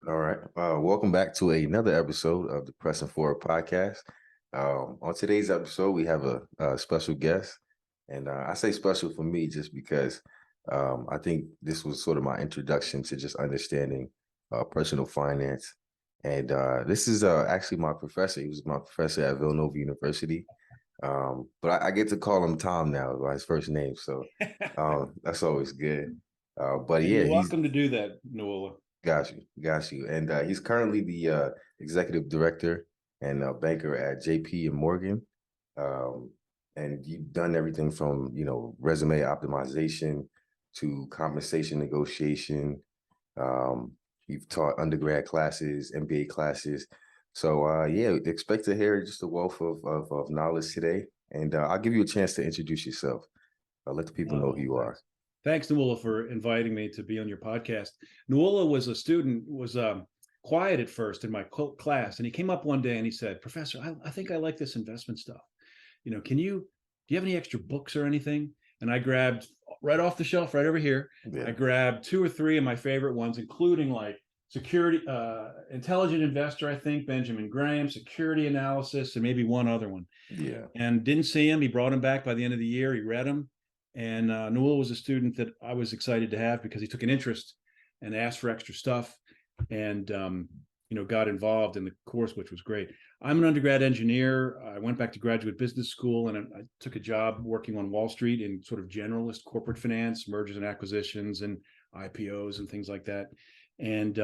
All right. Welcome back to another episode of the Pressing Forward podcast. On today's episode, we have a special guest. And I say special for me just because I think this was sort of my introduction to just understanding personal finance. And this is actually my professor. He was my professor at Villanova University. But I get to call him Tom now by his first name. So that's always good. But And yeah, you're he's welcome to do that, Nola. got you. And he's currently the executive director and banker at J.P. Morgan. Um, and you've done everything from, resume optimization to compensation negotiation. Um, you've taught undergrad classes, MBA classes. So yeah, expect to hear just a wealth of knowledge today. And I'll give you a chance to introduce yourself. I'll let the people know who you are. Thanks, Nuala, for inviting me to be on your podcast. Nuala was a student, was quiet at first in my class, and he came up one day and he said, "Professor, I think I like this investment stuff. Do you have any extra books or anything?" And I grabbed right off the shelf, right over here. Yeah. I grabbed two or three of my favorite ones, including like Security, Intelligent Investor, I think, Benjamin Graham, Security Analysis, and maybe one other one. Yeah. And didn't see him. He brought him back by the end of the year. He read them. And Newell was a student that I was excited to have because he took an interest and asked for extra stuff and, got involved in the course, which was great. I'm an undergrad engineer. I went back to graduate business school and I took a job working on Wall Street in sort of generalist corporate finance, mergers and acquisitions and IPOs and things like that. And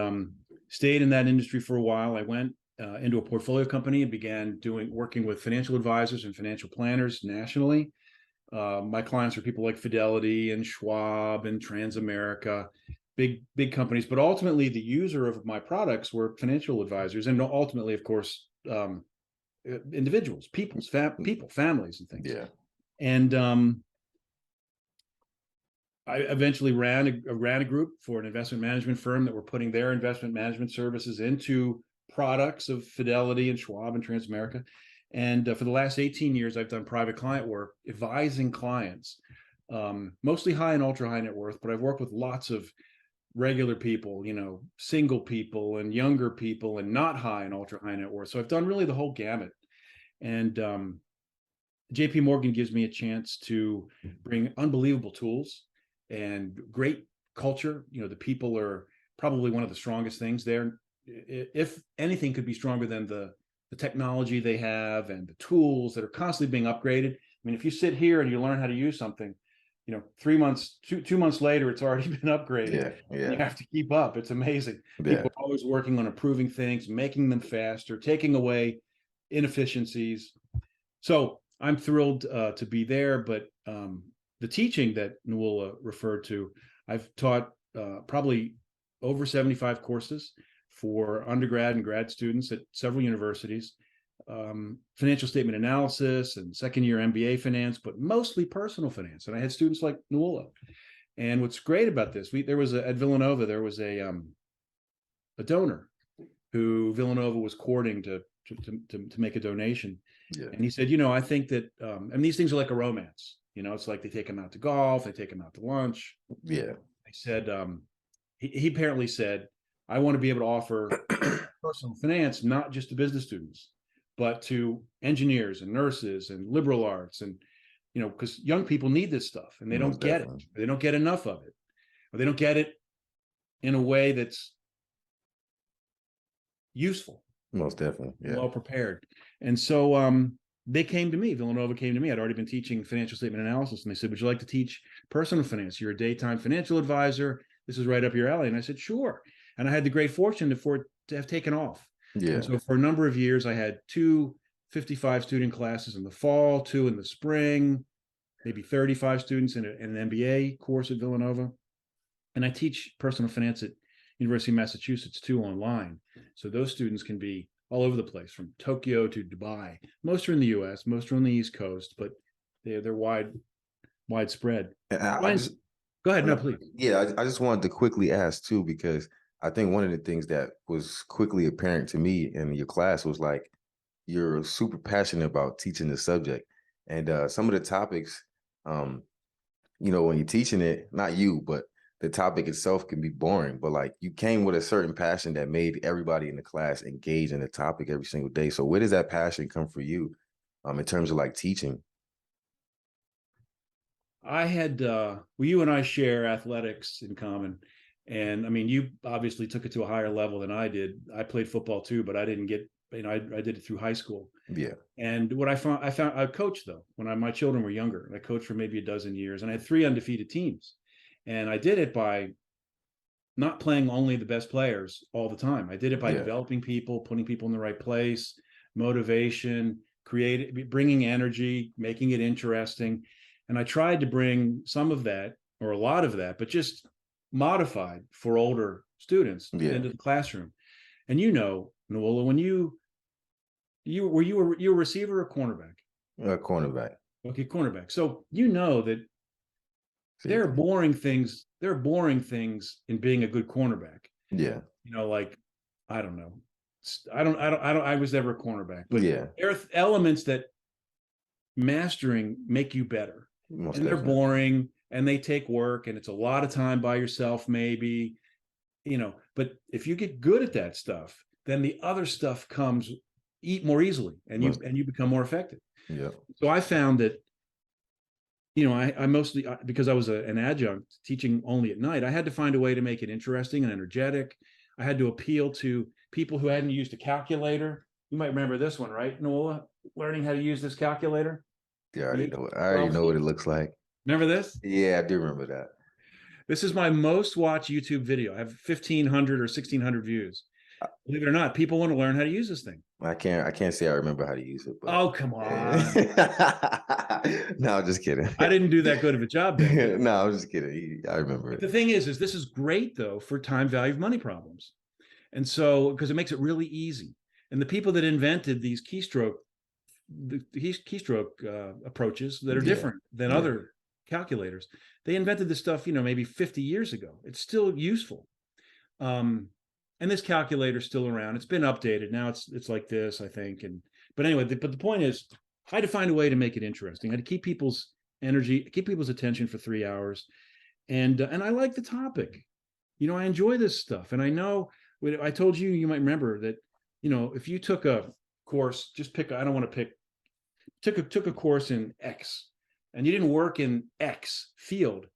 stayed in that industry for a while. I went into a portfolio company and began working with financial advisors and financial planners nationally. My clients are people like Fidelity and Schwab and Transamerica, big companies. But ultimately, the user of my products were financial advisors, and ultimately, of course, individuals, families, and things. Yeah. And I eventually ran a group for an investment management firm that were putting their investment management services into products of Fidelity and Schwab and Transamerica. And for the last 18 years, I've done private client work, advising clients, mostly high and ultra high net worth, but I've worked with lots of regular people, single people and younger people and not high and ultra high net worth. So I've done really the whole gamut. And J.P. Morgan gives me a chance to bring unbelievable tools and great culture. The people are probably one of the strongest things there. If anything could be stronger than the technology they have and the tools that are constantly being upgraded. I mean, if you sit here and you learn how to use something, 3 months, two months later, it's already been upgraded. Yeah. You have to keep up. It's amazing. Yeah. People are always working on improving things, making them faster, taking away inefficiencies. So I'm thrilled to be there. But the teaching that Nuala referred to, I've taught probably over 75 courses for undergrad and grad students at several universities, financial statement analysis and second year MBA finance, but mostly personal finance. And I had students like Nuala. And what's great about this, at Villanova, there was a donor who Villanova was courting to make a donation. Yeah. And he said, I think that, and these things are like a romance, it's like they take him out to golf, they take him out to lunch. Yeah. They said, he apparently said, I want to be able to offer personal finance, not just to business students, but to engineers and nurses and liberal arts. And, because young people need this stuff and they don't get it. They don't get enough of it, or they don't get it in a way that's useful. Most definitely. Yeah. Well prepared. And so they came to me. Villanova came to me. I'd already been teaching financial statement analysis. And they said, would you like to teach personal finance? You're a daytime financial advisor. This is right up your alley. And I said, sure. And I had the great fortune for it to have taken off. Yeah. And so for a number of years, I had 2 55 student classes in the fall, 2 in the spring, maybe 35 students in an MBA course at Villanova. And I teach personal finance at University of Massachusetts too online. So those students can be all over the place, from Tokyo to Dubai. Most are in the US, most are on the East Coast, but they're widespread. Go ahead, no, please. Yeah, I just wanted to quickly ask too, because I think one of the things that was quickly apparent to me in your class was like, you're super passionate about teaching the subject. And some of the topics, when you're teaching it, not you, but the topic itself can be boring, but like you came with a certain passion that made everybody in the class engage in the topic every single day. So where does that passion come for you, in terms of like teaching? I had well, you and I share athletics in common. And I mean, you obviously took it to a higher level than I did. I played football too, but I didn't get, I did it through high school. Yeah, And what I coached though, when my children were younger, and I coached for maybe a dozen years, and I had 3 undefeated teams. And I did it by not playing only the best players all the time. I did it by yeah, developing people, putting people in the right place, motivation, bringing energy, making it interesting. And I tried to bring some of that or a lot of that, but just modified for older students yeah. into the classroom. And Nuala, when you a receiver or cornerback? Cornerback. Okay, cornerback. So you know that there are Safety. boring things. There are boring things in being a good cornerback. Yeah, Like I don't know. I was never a cornerback, but yeah, there are elements that mastering make you better, most and they're definitely. boring and they take work and it's a lot of time by yourself, maybe, but if you get good at that stuff, then the other stuff comes eat more easily and Most, you become more effective. yeah, So I found that I mostly, because I was an adjunct teaching only at night, I had to find a way to make it interesting and energetic. I had to appeal to people who hadn't used a calculator. You might remember this one, right, Nola? Learning how to use this calculator. yeah. I already The know. I already 12 know what C. it looks like. Remember this? Yeah, I do remember that. This is my most watched YouTube video. I have 1,500 or 1,600 views. Believe it or not, people want to learn how to use this thing. I can't say I remember how to use it, but Oh, come on. no, I'm just kidding. I didn't do that good of a job then, did I? No, I'm just kidding. I remember But it. the thing is this is great, though, for time value of money problems. And so, because it makes it really easy. And the people that invented these keystroke approaches that are Yeah, different than yeah, other calculators, they invented this stuff, maybe 50 years ago. It's still useful. And this calculator is still around. It's been updated. Now it's like this, I think. But anyway, but the point is, I had to find a way to make it interesting. I had to keep people's energy, keep people's attention for 3 hours. And I like the topic. I enjoy this stuff. And I know I told you, you might remember that, if you took a course, just pick, I don't want to pick, took a course in X and you didn't work in X field,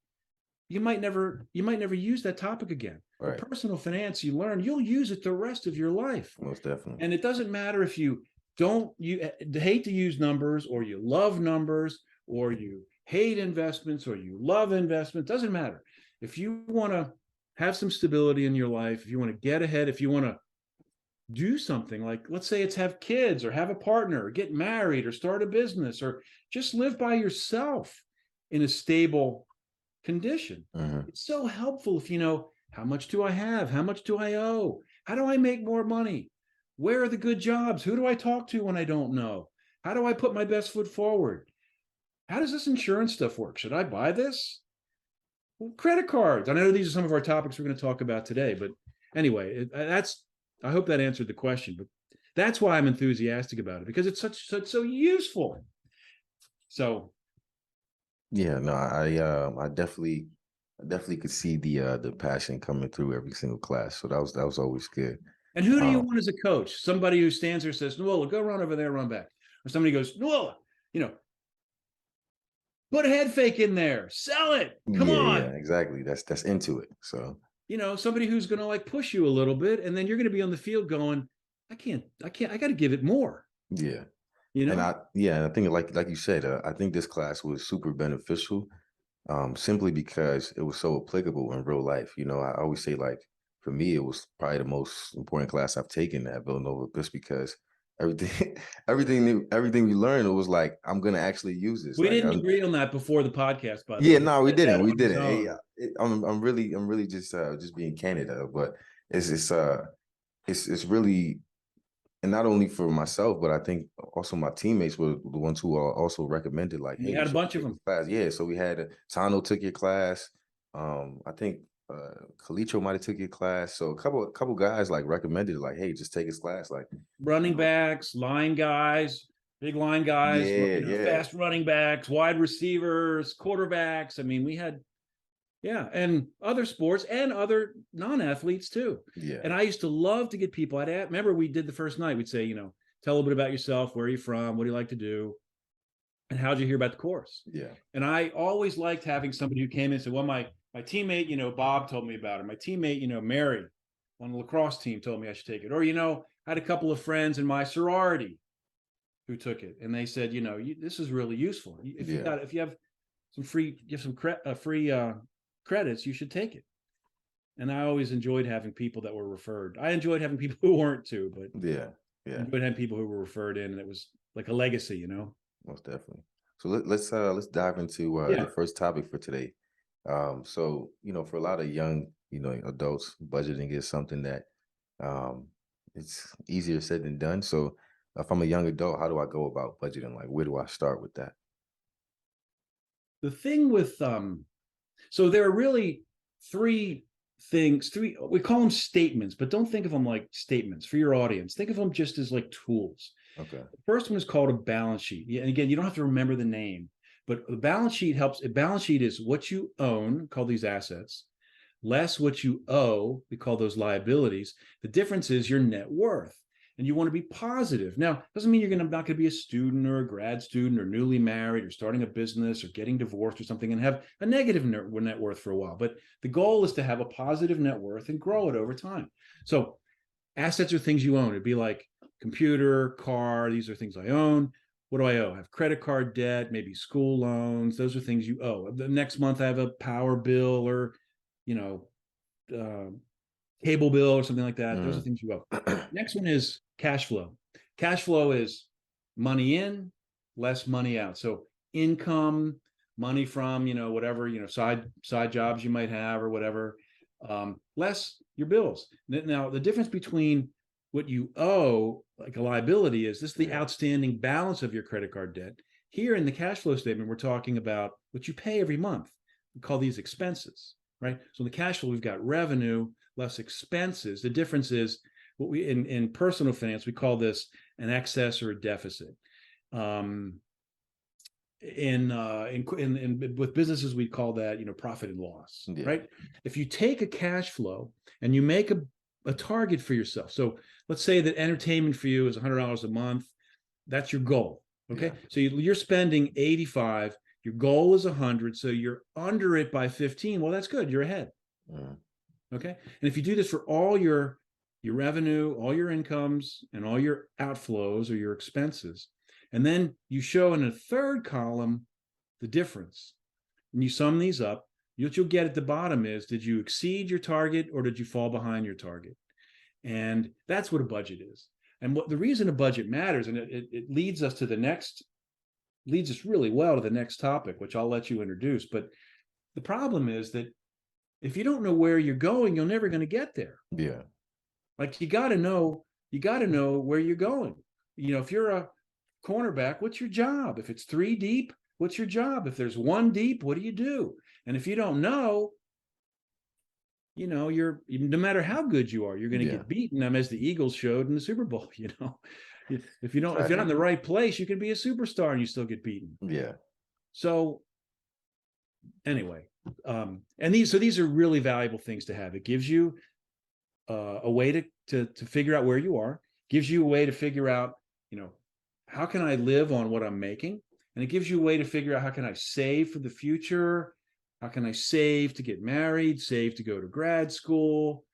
you might never use that topic again. But right. personal finance, you'll use it the rest of your life. Most definitely. And it doesn't matter if you hate to use numbers, or you love numbers, or you hate investments, or you love investments. Doesn't matter. If you want to have some stability in your life, if you want to get ahead, if you want to do something like, let's say it's have kids or have a partner or get married or start a business or just live by yourself in a stable condition. It's so helpful if you know, how much do I have? How much do I owe? How do I make more money? Where are the good jobs? Who do I talk to when I don't know? How do I put my best foot forward? How does this insurance stuff work? Should I buy this? Well, credit cards. I know these are some of our topics we're going to talk about today, but anyway, I hope that answered the question, but that's why I'm enthusiastic about it, because it's so useful. So yeah, no, I definitely could see the passion coming through every single class. So that was always good. And who do you Um, want as a coach? Somebody who stands there and says, Nola, go run over there, run back. Or somebody goes, Nola, put a head fake in there, sell it. Come yeah, on. exactly. That's into it. So Somebody who's going to like push you a little bit, and then you're going to be on the field going, I got to give it more. yeah. You And know, I think like you said, I think this class was super beneficial, simply because it was so applicable in real life. I always say, like, for me, it was probably the most important class I've taken at Villanova, just because everything, everything we learned, it was like, I'm gonna actually use this. we Like, didn't agree on that before the podcast, by the yeah, way. He no, said that we on his didn't. own. I'm really just being candid, but it's it's uh it's really, and not only for myself, but I think also my teammates were the ones who also recommended, like, And hey, you you had a should bunch of take this them. class. Yeah, so we had Tano took your class. I think Kalicho might have took your class. So a couple guys like recommended, like, hey, just take his class. Like, you Running know, backs, line guys, big line guys, yeah, yeah, fast running backs, wide receivers, quarterbacks. I mean, we had Yeah, and other sports and other non-athletes too. Yeah. And I used to love to get people. Remember we did the first night. We'd say, tell a little bit about yourself. Where are you from? What do you like to do? And how'd you hear about the course? Yeah. And I always liked having somebody who came in and said, well, my teammate, Bob told me about it. My teammate, Mary on the lacrosse team told me I should take it. Or, I had a couple of friends in my sorority who took it, and they said, this is really useful. If you have some free, credits, you should take it. And I always enjoyed having people that were referred. I enjoyed having people who weren't too, but yeah. I enjoyed having people who were referred in, and it was like a legacy, Most definitely. So let's dive into Yeah. the first topic for today. So for a lot of young adults, budgeting is something that it's easier said than done. So if I'm a young adult, how do I go about budgeting? Like, where do I start with that? The thing with so there are really three things, we call them statements, but don't think of them like statements for your audience. Think of them just as like tools. Okay. The first one is called a balance sheet. And again, you don't have to remember the name, but the balance sheet helps. A balance sheet is what you own, call these assets, less what you owe, we call those liabilities. The difference is your net worth. And you want to be positive. Now, doesn't mean you're not going to be a student or a grad student or newly married or starting a business or getting divorced or something and have a negative net worth for a while. But the goal is to have a positive net worth and grow it over time. So assets are things you own. It'd be like computer, car. These are things I own. What do I owe? I have credit card debt, maybe school loans. Those are things you owe. The next month I have a power bill or, cable bill or something like that. Those are things you owe. Next one is cash flow. Cash flow is money in, less money out. So income, money from, whatever, side jobs you might have or whatever, less your bills. Now, the difference between what you owe, like a liability, is this the outstanding balance of your credit card debt. Here in the cash flow statement, we're talking about what you pay every month. We call these expenses, right? So in the cash flow, we've got revenue less expenses. The difference is what we in personal finance, we call this an excess or a deficit. With businesses, we call that profit and loss, right? If you take a cash flow and you make a target for yourself, so let's say that entertainment for you is $100 a month, that's your goal. Okay, so you're spending 85, your goal is 100, so you're under it by 15. Well, that's good, you're ahead. Okay, and if you do this for all your revenue, all your incomes, and all your outflows or your expenses, and then you show in a third column the difference, and you sum these up, what you'll get at the bottom is, did you exceed your target or did you fall behind your target? And that's what a budget is. And what the reason a budget matters, and it leads us really well to the next topic, which I'll let you introduce. But the problem is that if you don't know where you're going, you're never going to get there. Yeah. Like you got to know where you're going. If you're a cornerback, what's your job? If it's 3 deep, what's your job? If there's 1 deep, what do you do? And if you don't know, you're, no matter how good you are, you're going to get beaten. As the Eagles showed in the Super Bowl, if you're not in the right place, you can be a superstar and you still get beaten. Yeah. So anyway, and these are really valuable things to have. It gives you a way to figure out where you are, gives you a way to figure out, how can I live on what I'm making? And it gives you a way to figure out, how can I save for the future? How can I save to get married, save to go to grad school,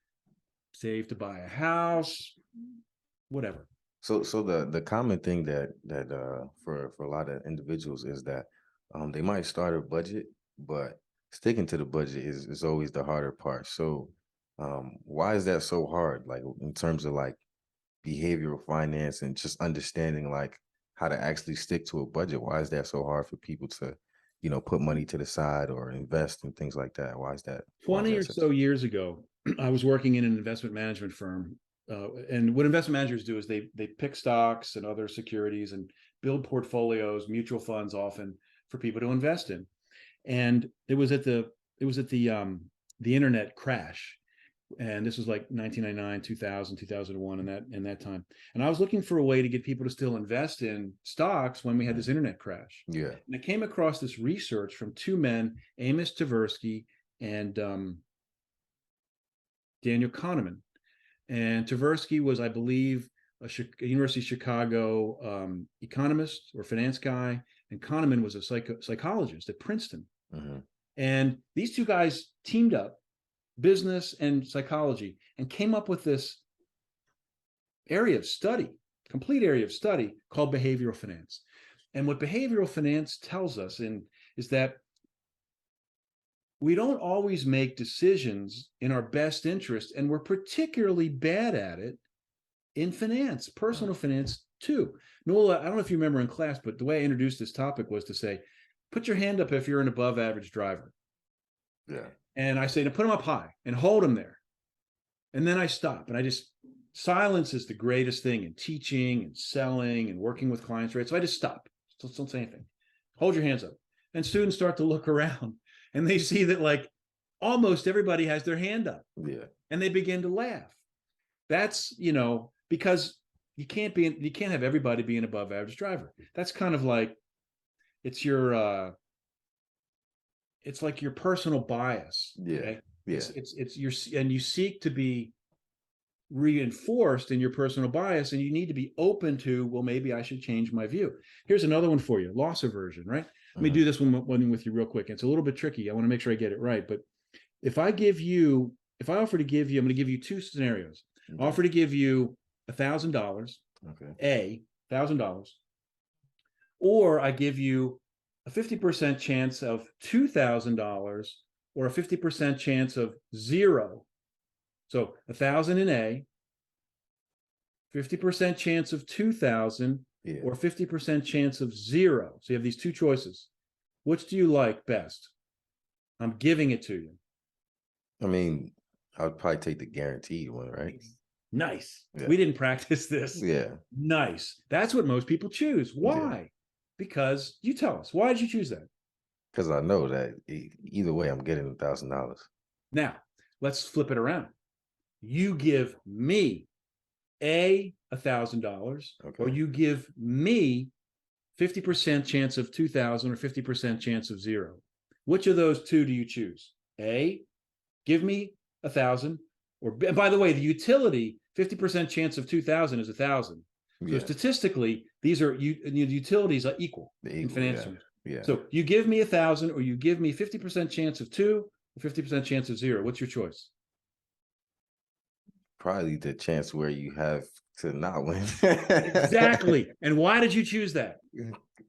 save to buy a house, whatever. So the common thing that for a lot of individuals is that they might start a budget, but sticking to the budget is always the harder part. So why is that so hard? Like in terms of like behavioral finance and just understanding like how to actually stick to a budget. Why is that so hard for people to, put money to the side or invest and things like that? Why is that? 20 or so years ago, I was working in an investment management firm. And what investment managers do is they pick stocks and other securities and build portfolios, mutual funds often, for people to invest in. And it was at the internet crash. And this was like 1999, 2000, 2001, in that time. And I was looking for a way to get people to still invest in stocks when we had this internet crash. Yeah. And I came across this research from 2 men, Amos Tversky and Daniel Kahneman. And Tversky was, I believe, a University of Chicago economist or finance guy, and Kahneman was a psychologist at Princeton. Mm-hmm. And these two guys teamed up, business and psychology, and came up with this area of study, complete area of study called behavioral finance. And what behavioral finance tells us is that we don't always make decisions in our best interest, and we're particularly bad at it in finance, personal finance too. Nola, I don't know if you remember in class, but the way I introduced this topic was to say, put your hand up if you're an above average driver. Yeah. And I say, to put them up high and hold them there. And then I stop, and silence is the greatest thing in teaching and selling and working with clients, right? So I just stop. Don't say anything. Hold your hands up. And students start to look around, and they see that like almost everybody has their hand up. Yeah. And they begin to laugh. That's, because you can't have everybody be an above average driver. That's kind of like, it's like your personal bias. Yeah. Okay? Yeah. It's your, and you seek to be reinforced in your personal bias, and you need to be open to, well, maybe I should change my view. Here's another one for you: loss aversion, right? Let me do this one with you real quick. It's a little bit tricky. I want to make sure I get it right. But if I offer to give you, I'm going to give you two scenarios. Okay. Offer to give you $1,000, Okay. $1,000, or I give you a 50% chance of $2,000, or a 50% chance of zero. So 1,000 in A, 50% chance of 2,000, Yeah. or 50% chance of zero. So you have these two choices. Which do you like best? I'm giving it to you. I mean, I would probably take the guaranteed one, right? Nice. Yeah. We didn't practice this. Yeah. Nice. That's what most people choose. Why? Yeah. Because you tell us. Why did you choose that? Because I know that either way, I'm getting $1,000. Now, let's flip it around. You give me $1,000, or you give me 50% chance of 2,000 or 50% chance of zero. Which of those two do you choose? A, give me 1,000, or by the way, the utility 50% chance of 2,000 is 1,000. So statistically, these are utilities are equal in finance terms. Yeah. So you give me 1,000, or you give me 50% chance of 2 or 50% chance of 0. What's your choice? Probably the chance where you have to not win. Exactly. And why did you choose that?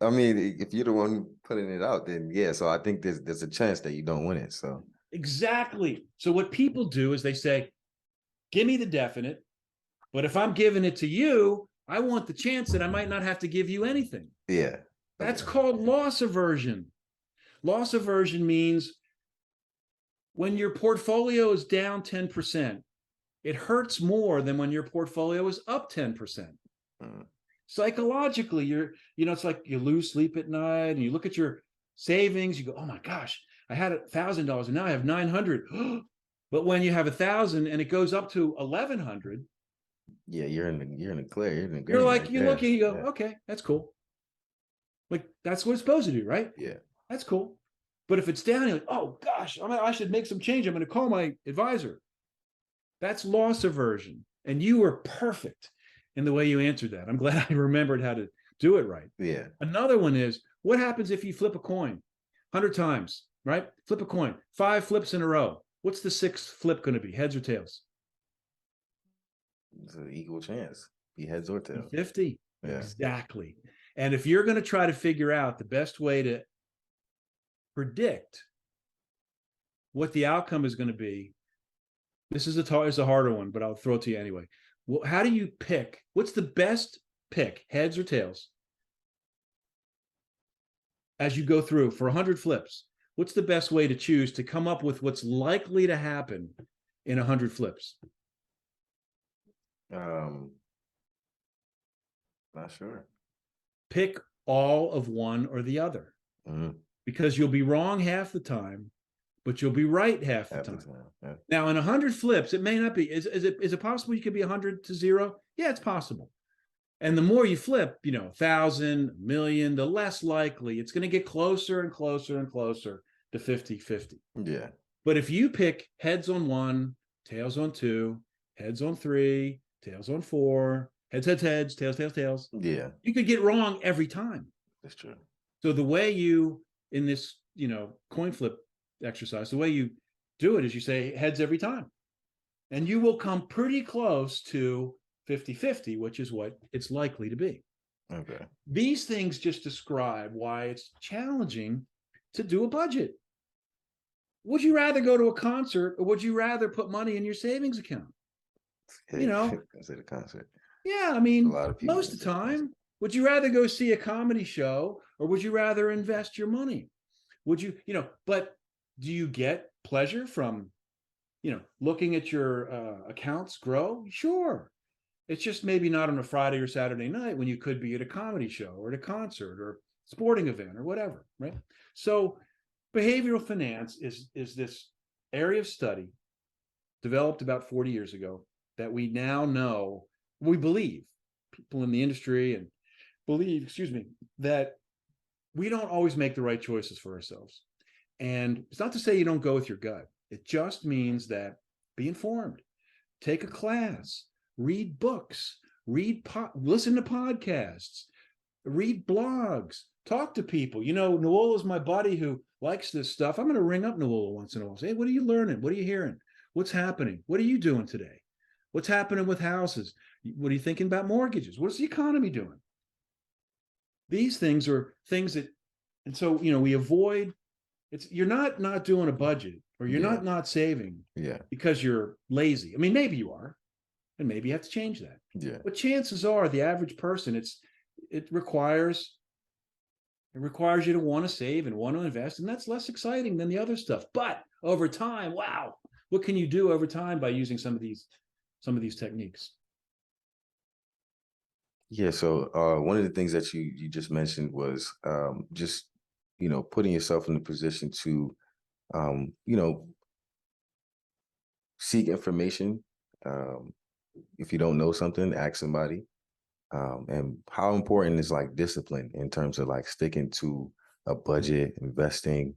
I mean, if you're the one putting it out, then yeah. So I think there's a chance that you don't win it. So exactly. So what people do is they say, give me the definite, but if I'm giving it to you, I want the chance that I might not have to give you anything. Yeah. That's called loss aversion. Loss aversion means when your portfolio is down 10%, it hurts more than when your portfolio is up 10%. Psychologically, it's like you lose sleep at night, and you look at your savings, you go, oh my gosh, I had $1,000 and now I have 900. But when you have 1,000 and it goes up to 1,100, yeah, you're in the clear. You're like, you look and you go, okay, that's cool. Like that's what it's supposed to do, right? Yeah, that's cool. But if it's down, you're like, oh gosh, I should make some change. I'm going to call my advisor. That's loss aversion. And you were perfect in the way you answered that. I'm glad I remembered how to do it right. Yeah. Another one is, what happens if you flip a coin 100 times, right? Flip a coin, 5 flips in a row. What's the 6th flip going to be, heads or tails? It's an equal chance. Be heads or tails. 50. Yeah. Exactly. And if you're going to try to figure out the best way to predict what the outcome is going to be, this is a harder one, but I'll throw it to you anyway. Well, how do you pick? What's the best pick, heads or tails? As you go through for 100 flips, what's the best way to choose to come up with what's likely to happen in 100 flips? Not sure. Pick all of one or the other, because you'll be wrong half the time, but you'll be right half the time. Yeah. Now, in 100 flips, it may not be. Is it possible you could be 100 to 0? Yeah, it's possible. And the more you flip, 1,000, 1,000,000, the less likely it's going to get closer and closer and closer to 50-50. Yeah. But if you pick heads on 1, tails on 2, heads on 3, tails on 4, heads, tails, Yeah, you could get wrong every time. that's true. So the way you, in this, coin flip exercise, the way you do it is you say heads every time. And you will come pretty close to 50-50, which is what it's likely to be. Okay. These things just describe why it's challenging to do a budget. Would you rather go to a concert, or would you rather put money in your savings account? Hey, that's at a concert. Yeah, I A mean, lot of people most of the time, would you rather go see a comedy show, or would you rather invest your money? Would you, but do you get pleasure from, looking at your accounts grow? Sure. It's just maybe not on a Friday or Saturday night when you could be at a comedy show or at a concert or sporting event or whatever, right? So behavioral finance is this area of study developed about 40 years ago that we now know, we believe, people in the industry and believe, that we don't always make the right choices for ourselves. And it's not to say you don't go with your gut. It just means that be informed, take a class, read books, listen to podcasts, read blogs, talk to people. Newell is my buddy who likes this stuff. I'm going to ring up Newell once in a while. Say, hey, what are you learning? What are you hearing? What's happening? What are you doing today? What's happening with houses? What are you thinking about mortgages? What's the economy doing? These things are things that, and so, we avoid, you're not doing a budget, or you're not saving because you're lazy. I mean, maybe you are, and maybe you have to change that. Yeah. But chances are the average person, it requires you to want to save and want to invest, and that's less exciting than the other stuff. But over time, wow, what can you do over time by using some of these techniques? Yeah. So one of the things that you just mentioned was just putting yourself in a position to seek information. If you don't know something, ask somebody. And how important is like discipline in terms of like sticking to a budget, investing?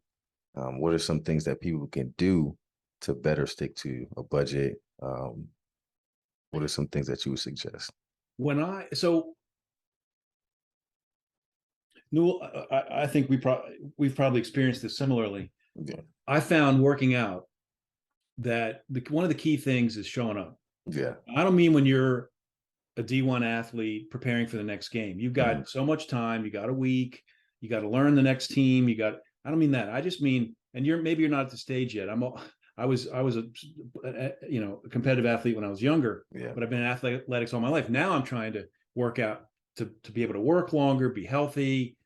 What are some things that people can do to better stick to a budget? What are some things that you would suggest? Newell, I think we've probably experienced this similarly. Yeah. I found working out that one of the key things is showing up. Yeah. I don't mean when you're a D1 athlete preparing for the next game. You've got so much time. You got a week. You got to learn the next team. I don't mean that. I just mean, and maybe you're not at the stage yet. I was a competitive athlete when I was younger, but I've been in athletics all my life. Now I'm trying to work out to be able to work longer, be healthy,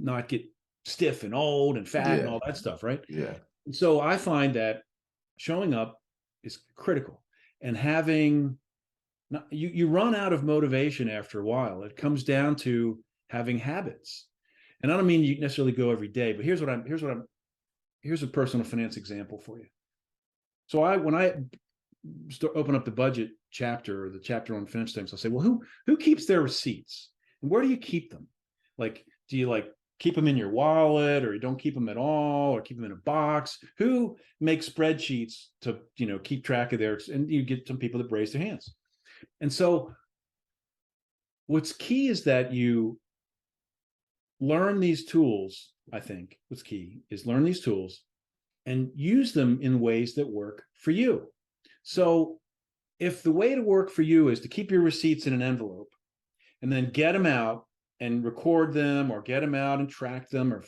not get stiff and old and fat and all that stuff, right? Yeah. And so I find that showing up is critical, and you run out of motivation after a while. It comes down to having habits. And I don't mean you necessarily go every day, but here's a personal finance example for you. So when I open up the budget chapter, or the chapter on finance things, I'll say, well, who keeps their receipts, and where do you keep them? Like, do you keep them in your wallet, or you don't keep them at all, or keep them in a box? Who makes spreadsheets to, keep track of theirs? And you get some people that raise their hands. And so what's key is that you learn these tools. I think what's key is learn these tools and use them in ways that work for you. So if the way to work for you is to keep your receipts in an envelope and then get them out and record them, or get them out and track them, or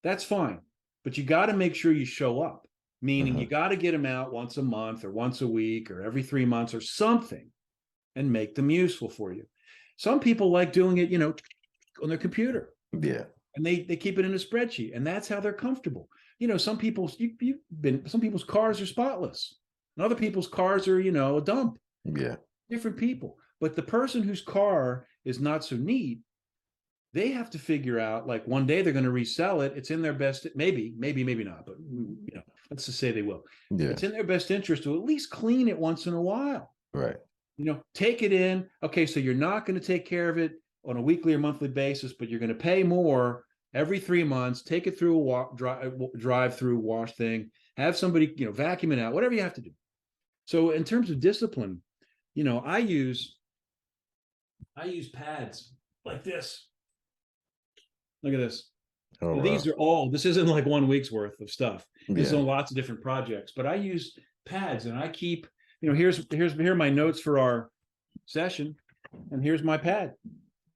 that's fine. But you got to make sure you show up, meaning you got to get them out once a month, or once a week, or every 3 months, or something, and make them useful for you. Some people like doing it, on their computer. Yeah. And they keep it in a spreadsheet, and that's how they're comfortable. Some people's cars are spotless, and other people's cars are, a dump. Yeah. Different people. But the person whose car is not so neat, they have to figure out, like, one day they're going to resell it. It's in their best, maybe not, but let's just say they will. Yeah. It's in their best interest to at least clean it once in a while. Right. Take it in. Okay, so you're not going to take care of it on a weekly or monthly basis, but you're going to pay more every 3 months, take it through a drive through wash thing, have somebody, vacuum it out, whatever you have to do. So in terms of discipline, I use pads like this. Look at this. Oh, wow. These are this isn't like 1 week's worth of stuff. This is Yeah. on lots of different projects, but I use pads, and I keep, here are my notes for our session, and here's my pad.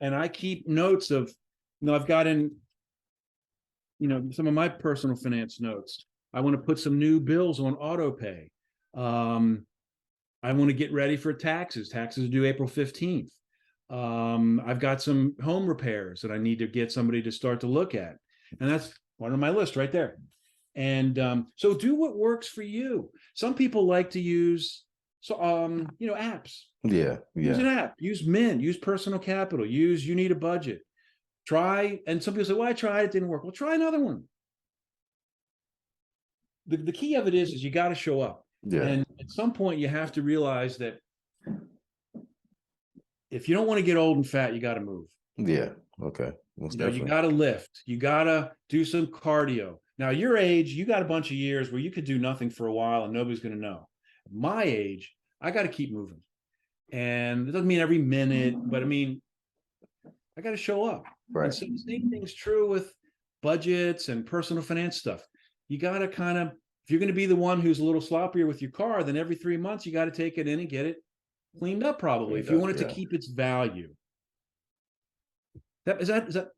And I keep notes of, I've got in, some of my personal finance notes. I want to put some new bills on auto pay. I want to get ready for taxes. Taxes are due April 15th. I've got some home repairs that I need to get somebody to start to look at. And that's one on my list right there. And so do what works for you. Some people like to use, apps. Yeah. Use an Yeah. app, use Mint, use Personal Capital, use You Need a Budget. And some people say, well, I tried, it didn't work. Well, try another one. The key of it is you got to show up. Yeah. And at some point you have to realize that if you don't want to get old and fat, you got to move. Yeah. Okay. Most You definitely. got to lift. You got to do some cardio. Now, your age, you got a bunch of years where you could do nothing for a while and nobody's going to know. My age, I got to keep moving. And it doesn't mean every minute, but I mean, I got to show up. Right. And so the same thing's true with budgets and personal finance stuff. You got to kind of, if you're going to be the one who's a little sloppier with your car, then every 3 months, you got to take it in and get it cleaned up, probably, if you want it to keep its value. Is that?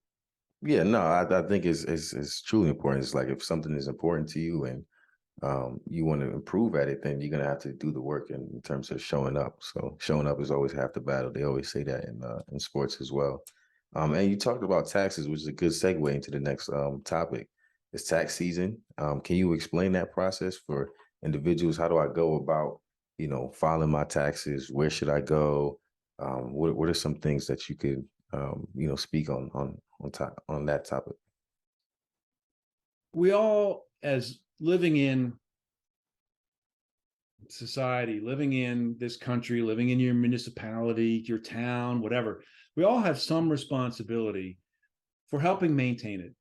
Yeah, no, I think it's truly important. It's like if something is important to you and you want to improve at it, then you're gonna have to do the work in terms of showing up. So showing up is always half the battle. They always say that in sports as well. And you talked about taxes, which is a good segue into the next topic. It's tax season. Can you explain that process for individuals? How do I go about, filing my taxes? Where should I go? What are some things that you could speak on that topic? We all, as living in society, living in this country, living in your municipality, your town, whatever, we all have some responsibility for helping maintain it.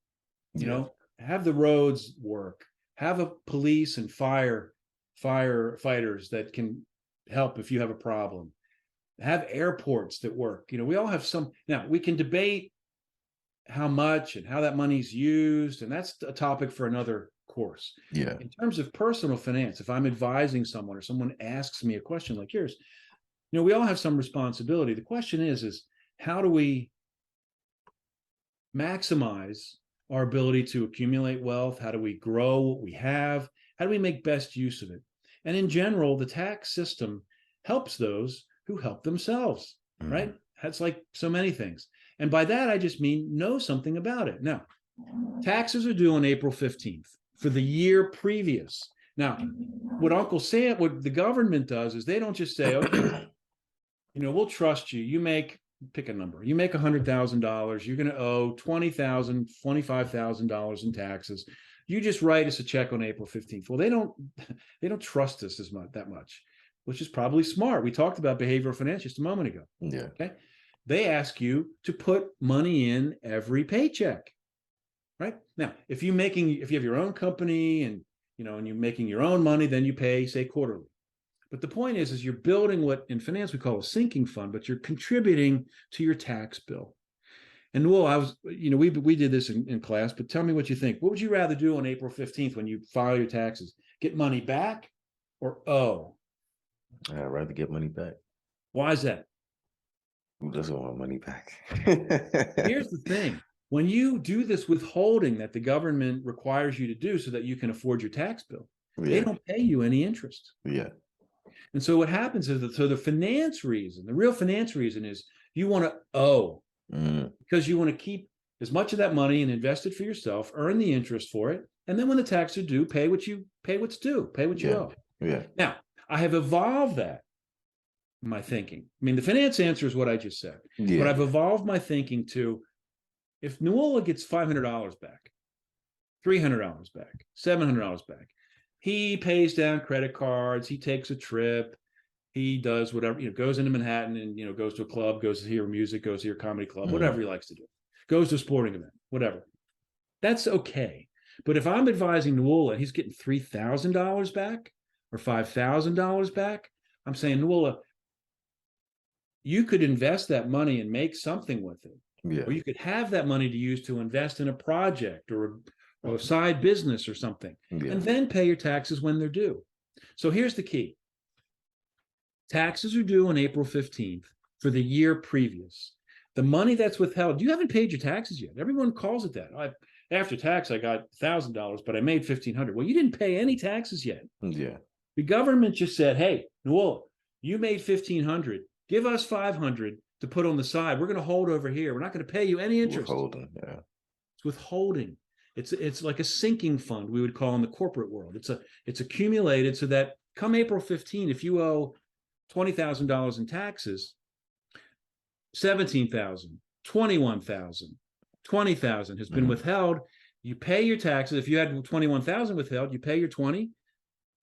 Have the roads work, have a police and firefighters that can help if you have a problem, have airports that work. We all have some. Now, we can debate how much and how that money's used, and that's a topic for another course. Yeah. In terms of personal finance, if I'm advising someone or someone asks me a question like yours, we all have some responsibility. The question is how do we maximize our ability to accumulate wealth? How do we grow what we have? How do we make best use of it? And in general, the tax system helps those who help themselves, right? That's like so many things. And by that, I just mean know something about it. Now, taxes are due on April 15th for the year previous. Now, what the government does is they don't just say, okay, we'll trust you. Pick a number. You make $100,000. You're going to owe $20,000, $25,000 in taxes. You just write us a check on April 15th. Well, they don't trust us that much, which is probably smart. We talked about behavioral finance just a moment ago. Yeah. Okay. They ask you to put money in every paycheck, right? Now, if you have your own company and you're making your own money, then you pay, say, quarterly. But the point is you're building what in finance we call a sinking fund, but you're contributing to your tax bill. And we did this in class, but tell me what you think. What would you rather do on April 15th when you file your taxes? Get money back or owe? I'd rather get money back. Why is that? Who doesn't want money back? Here's the thing. When you do this withholding that the government requires you to do so that you can afford your tax bill, they don't pay you any interest. Yeah. And so what happens is the real finance reason is you want to owe because you want to keep as much of that money and invest it for yourself, earn the interest for it. And then when the taxes are due, pay what's due, pay what you owe. Yeah. Now, I have evolved that in my thinking. I mean, the finance answer is what I just said, but I've evolved my thinking to, if Nuola gets $500 back, $300 back, $700 back, he pays down credit cards, he takes a trip, he does whatever, goes into Manhattan and, goes to a club, goes to hear music, goes to your comedy club, whatever he likes to do, goes to a sporting event, whatever. That's okay. But if I'm advising Nuala and he's getting $3,000 back or $5,000 back, I'm saying, Nuala, you could invest that money and make something with it. Yeah. Or you could have that money to use to invest in a project or a side business or something, Yeah. and then pay your taxes when they're due. So here's the key. Taxes are due on April 15th for the year previous. The money that's withheld, you haven't paid your taxes yet. Everyone calls it that. After tax, I got $1,000, but I made $1,500. Well, you didn't pay any taxes yet. Yeah. The government just said, hey, Noel, you made $1,500. Give us $500 to put on the side. We're going to hold over here. We're not going to pay you any interest. Withholding, yeah. It's withholding. It's like a sinking fund, we would call in the corporate world. It's accumulated so that come April 15, if you owe $20,000 in taxes, 17,000, 21,000, 20,000 has been withheld. You pay your taxes. If you had 21,000 withheld, you pay your 20.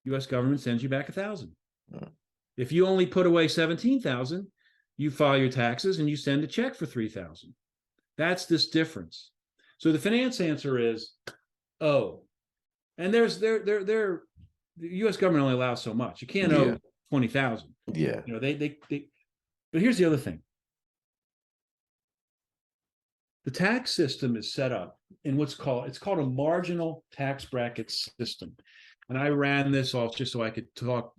U.S. government sends you back 1,000. If you only put away 17,000, you file your taxes and you send a check for 3,000. That's this difference. So the finance answer is, oh, and the U.S. government only allows so much. You can't owe 20,000. Yeah. You know, but here's the other thing. The tax system is set up in it's called a marginal tax bracket system. And I ran this off just so I could talk,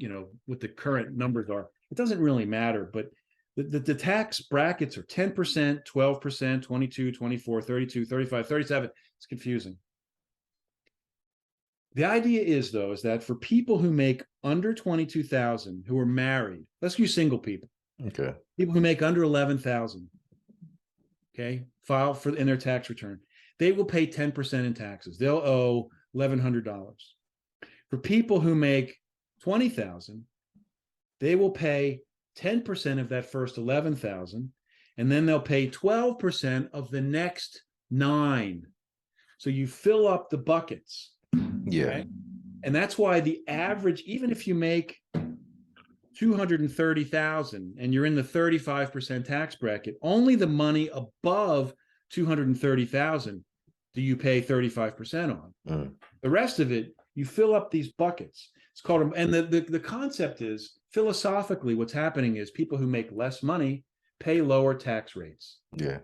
what the current numbers are. It doesn't really matter, but the tax brackets are 10%, 12%, 22, 24, 32, 35, 37. It's confusing. The idea is that for people who make under 22,000, who are married, let's use single people. Okay. People who make under 11,000, okay, file in their tax return, they will pay 10% in taxes. They'll owe $1,100. For people who make 20,000, they will pay 10% of that first 11,000, and then they'll pay 12% of the next 9. So you fill up the buckets. Yeah. Okay? And that's why the average, even if you make 230,000 and you're in the 35% tax bracket, only the money above 230,000 do you pay 35% on. The rest of it, you fill up these buckets. It's called, and the concept is, philosophically, what's happening is people who make less money pay lower tax rates. Yeah.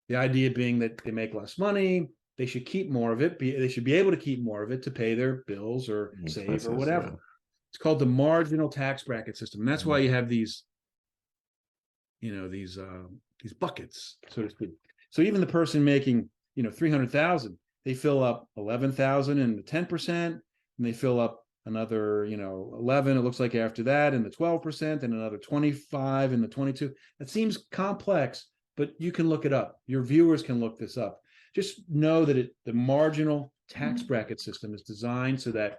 The idea being that they make less money, they should keep more of it. They should be able to keep more of it to pay their bills or save or whatever. Yeah. It's called the marginal tax bracket system. And that's why you have these buckets, so to speak. So even the person making, 300,000, they fill up 11,000 in the 10%, and they fill up another, 11, it looks like after that, in the 12%, and another 25 in the 22. That seems complex, but you can look it up. Your viewers can look this up. Just know that the marginal tax bracket system is designed so that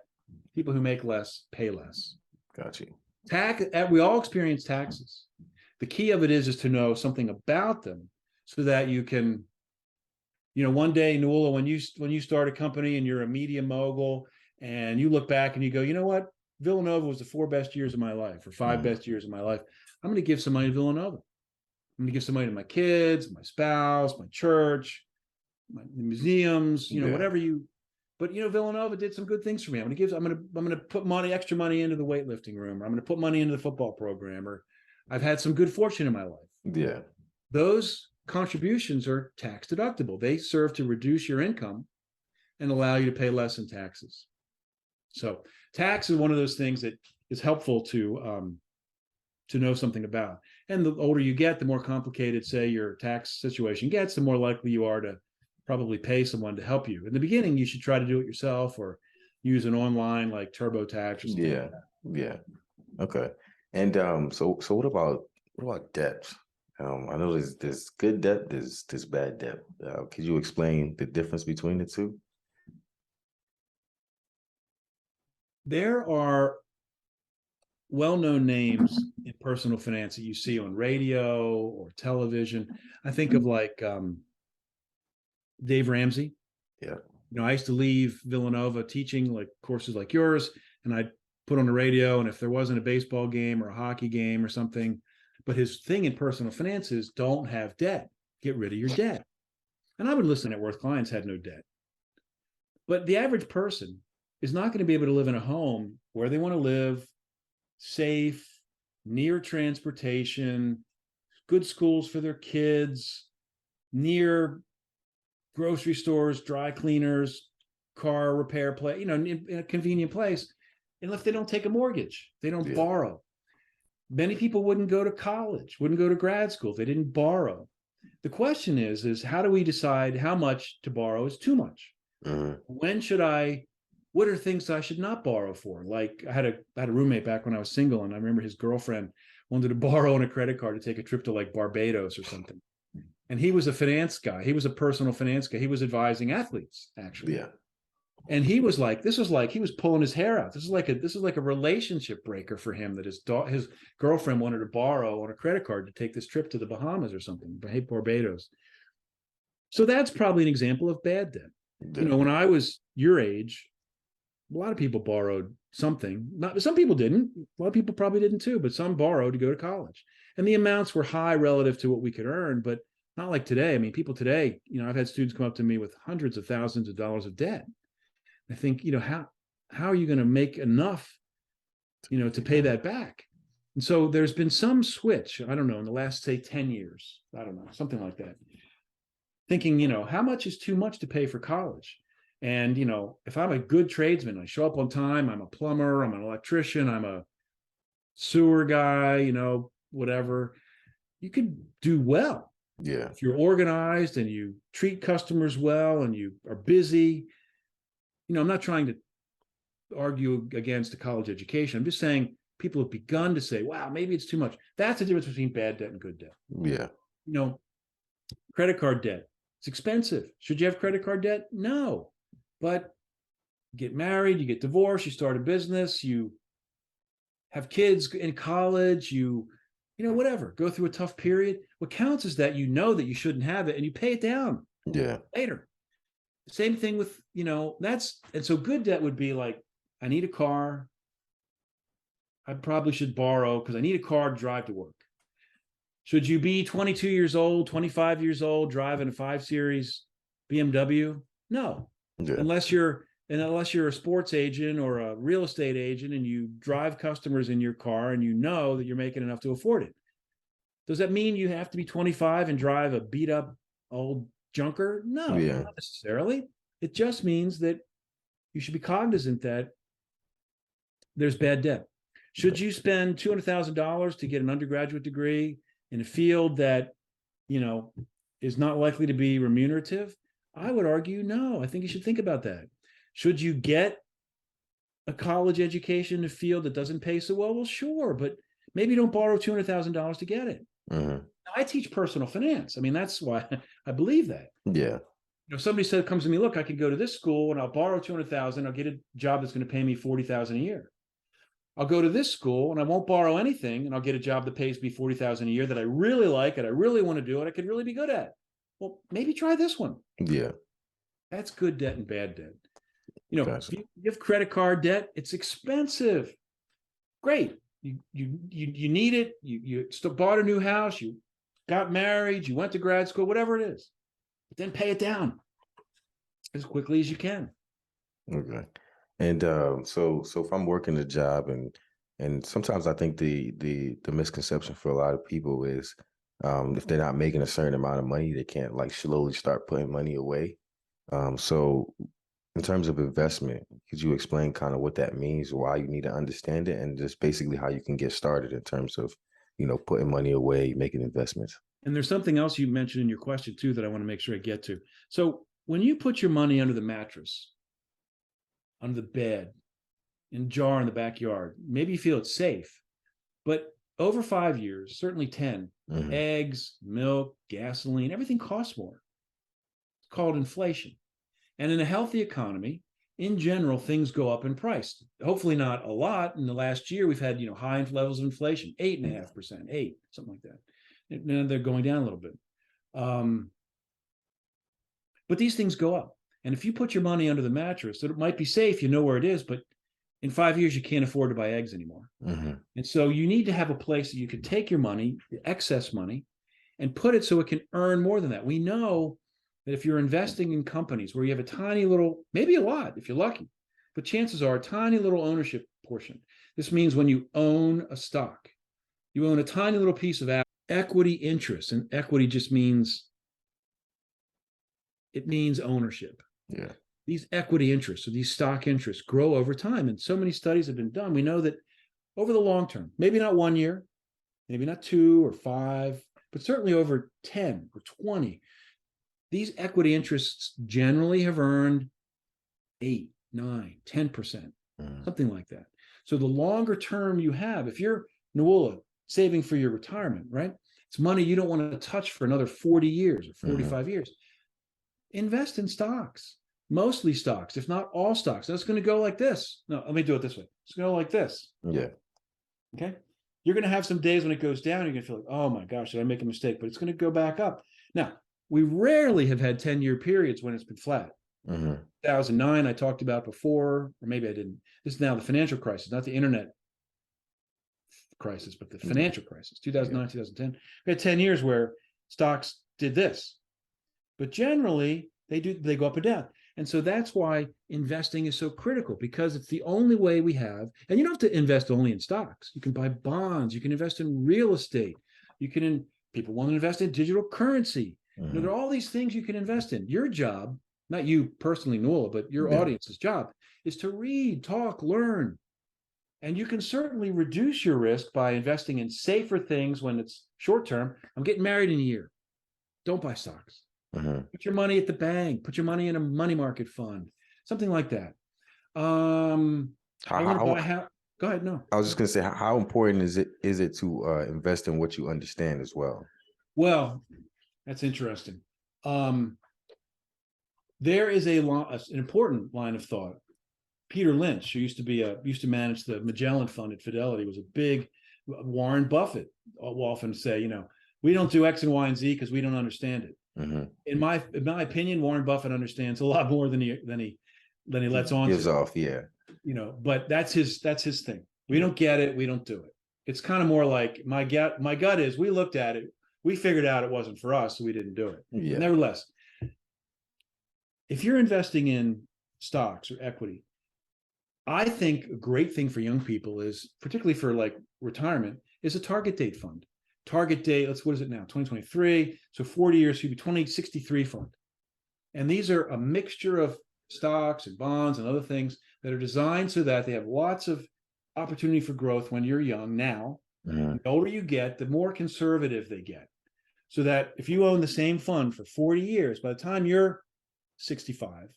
people who make less pay less. Got you. We all experience taxes. The key of it is to know something about them so that you can, one day, Nuala, when you start a company and you're a media mogul and you look back and you go, you know what? Villanova was the 4 best years of my life or 5 best years of my life. I'm going to give some money to Villanova. I'm going to give some money to my kids, my spouse, my church, my museums, whatever but Villanova did some good things for me. I'm going to put extra money into the weightlifting room, or I'm going to put money into the football program, or I've had some good fortune in my life. Yeah. Those contributions are tax deductible. They serve to reduce your income and allow you to pay less in taxes. So tax is one of those things that is helpful to know something about. And the older you get, the more complicated, say, your tax situation gets, the more likely you are to probably pay someone to help you. In the beginning, you should try to do it yourself or use an online like TurboTax or something like that. Yeah. Okay. And so what about debt? I know there's good debt, there's bad debt. Could you explain the difference between the two? There are well-known names in personal finance that you see on radio or television. I think of like Dave Ramsey. Yeah. I used to leave Villanova teaching like courses like yours, and I'd put on the radio, and if there wasn't a baseball game or a hockey game or something, but his thing in personal finance is don't have debt. Get rid of your debt. And I would listen. Net worth clients had no debt. But the average person is not going to be able to live in a home where they want to live, safe, near transportation, good schools for their kids, near grocery stores, dry cleaners, car repair place, in a convenient place, unless they don't take a mortgage, they don't borrow. Many people wouldn't go to college, wouldn't go to grad school if they didn't borrow. The question is how do we decide how much to borrow is too much? When should what are things I should not borrow for? Like I had a roommate back when I was single, and I remember his girlfriend wanted to borrow on a credit card to take a trip to like Barbados or something. And he was a finance guy. He was a personal finance guy. He was advising athletes, actually. Yeah. And he was like, he was pulling his hair out. This is like a relationship breaker for him that his girlfriend wanted to borrow on a credit card to take this trip to the Bahamas or something, Barbados. So that's probably an example of bad debt. When I was your age, a lot of people borrowed something. Some people didn't. A lot of people probably didn't too, but some borrowed to go to college. And the amounts were high relative to what we could earn, but not like today. I mean, people today, I've had students come up to me with hundreds of thousands of dollars of debt. I think, how are you going to make enough, to pay that back? And so there's been some switch, I don't know, in the last, say, 10 years, I don't know, something like that. Thinking, how much is too much to pay for college? And, if I'm a good tradesman, I show up on time, I'm a plumber, I'm an electrician, I'm a sewer guy, whatever, you could do well. Yeah. If you're organized and you treat customers well and you are busy, I'm not trying to argue against a college education. I'm just saying people have begun to say, wow, maybe it's too much. That's the difference between bad debt and good debt. Yeah. Credit card debt, it's expensive. Should you have credit card debt? No. But you get married, you get divorced, you start a business, you have kids in college, whatever, go through a tough period. What counts is that that you shouldn't have it and you pay it down later. Same thing with, and so good debt would be like, I need a car. I probably should borrow because I need a car to drive to work. Should you be 22 years old, 25 years old, driving a 5 Series BMW? No, unless you're a sports agent or a real estate agent and you drive customers in your car and that you're making enough to afford it. Does that mean you have to be 25 and drive a beat up old junker? No, not necessarily. It just means that you should be cognizant that there's bad debt. Should you spend $200,000 to get an undergraduate degree in a field that, is not likely to be remunerative? I would argue no. I think you should think about that. Should you get a college education in a field that doesn't pay so well? Well, sure, but maybe don't borrow $200,000 to get it. I teach personal finance. I mean, that's why I believe that. Yeah. If somebody comes to me, look, I could go to this school and I'll borrow $200,000. I'll get a job that's going to pay me $40,000 a year. I'll go to this school and I won't borrow anything and I'll get a job that pays me $40,000 a year that I really like and I really want to do and I could really be good at. Well, maybe try this one. Yeah. That's good debt and bad debt. Gotcha. If you have credit card debt, it's expensive. Great. You need it. You still bought a new house. You got married. You went to grad school, whatever it is. But then pay it down as quickly as you can. Okay. And so if I'm working a job and sometimes I think the misconception for a lot of people is if they're not making a certain amount of money, they can't like slowly start putting money away. So in terms of investment, could you explain kind of what that means, why you need to understand it, and just basically how you can get started in terms of, putting money away, making investments? And there's something else you mentioned in your question too that I want to make sure I get to. So when you put your money under the mattress, under the bed, in a jar in the backyard, maybe you feel it's safe, but over 5 years, certainly 10, eggs, milk, gasoline, everything costs more. It's called inflation. And in a healthy economy, in general, things go up in price. Hopefully not a lot. In the last year, we've had, high levels of inflation, 8.5%, 8, something like that. Now they're going down a little bit. But these things go up. And if you put your money under the mattress, it might be safe, you know where it is, but in 5 years, you can't afford to buy eggs anymore. And so you need to have a place that you can take your money, the excess money, and put it so it can earn more than that. We know that if you're investing in companies where you have a tiny little, maybe a lot if you're lucky, but chances are a tiny little ownership portion. This means when you own a stock, you own a tiny little piece of equity interest, and equity just means, it means ownership. Yeah. These equity interests or these stock interests grow over time. And so many studies have been done. We know that over the long term, maybe not 1 year, maybe not 2 or 5, but certainly over 10 or 20, these equity interests generally have earned 8, 9, 10%, something like that. So the longer term you have, if you're Nuala saving for your retirement, right? It's money you don't want to touch for another 40 years or 45 years. Invest in stocks, mostly stocks, if not all stocks. That's going to go like this. No, let me do it this way. It's going to go like this. Yeah. Okay. You're going to have some days when it goes down. You're going to feel like, oh my gosh, did I make a mistake? But it's going to go back up. Now, we rarely have had 10-year periods when it's been flat. 2009, I talked about before, or maybe I didn't. This is now the financial crisis, not the internet crisis, but the financial crisis, 2009, 2010. We had 10 years where stocks did this. But generally, they go up and down. And so that's why investing is so critical, because it's the only way we have. And you don't have to invest only in stocks. You can buy bonds. You can invest in real estate. People want to invest in digital currency. There are all these things you can invest in. Your job, not you personally, Nuala, but your audience's job is to read, talk, learn. And you can certainly reduce your risk by investing in safer things when it's short term. I'm getting married in a year. Don't buy stocks. Put your money at the bank. Put your money in a money market fund, something like that. I want to buy. Go ahead. No, I was just going to say, how important is it to invest in what you understand as well? Well, that's interesting. There is an important line of thought. Peter Lynch, who used to manage the Magellan Fund at Fidelity, was a big Warren Buffett. Will often say, we don't do X and Y and Z because we don't understand it. In my opinion, Warren Buffett understands a lot more than he lets on. Gives off, yeah. But that's his thing. We don't get it. We don't do it. It's kind of more like my gut is we looked at it. We figured out it wasn't for us, so we didn't do it. Yeah. Nevertheless, if you're investing in stocks or equity, I think a great thing for young people is, particularly for like retirement, is a target date fund. Target date, what is it now? 2023. So 40 years should be 2063 fund. And these are a mixture of stocks and bonds and other things that are designed so that they have lots of opportunity for growth when you're young now. The older you get, the more conservative they get. So that if you own the same fund for 40 years, by the time you're 65,